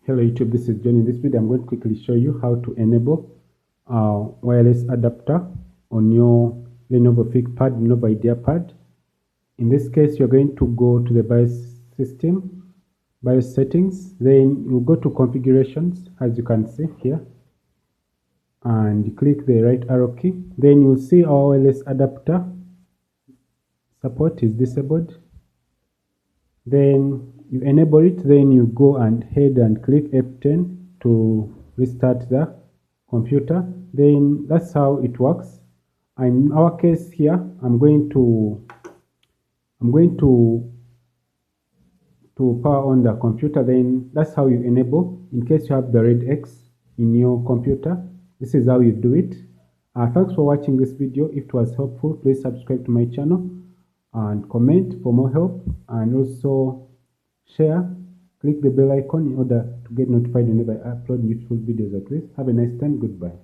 Hello YouTube, this is John. In this video I'm going to quickly show you how to enable wireless adapter on your Lenovo ThinkPad, Lenovo IdeaPad. In this case you're going to go to the BIOS system, BIOS settings, then you go to configurations as you can see here and click the right arrow key. Then you'll see our wireless adapter support is disabled. Then you enable it, then you go and head and click F10 to restart the computer. Then that's how it works. And in our case here, I'm going to power on the computer. Then that's how you enable. In case you have the red X in your computer, this is how you do it. Thanks for watching this video. If it was helpful, please subscribe to my channel and comment for more help, and also share, click the bell icon in order to get notified whenever I upload useful videos like this. Have a nice time. Goodbye.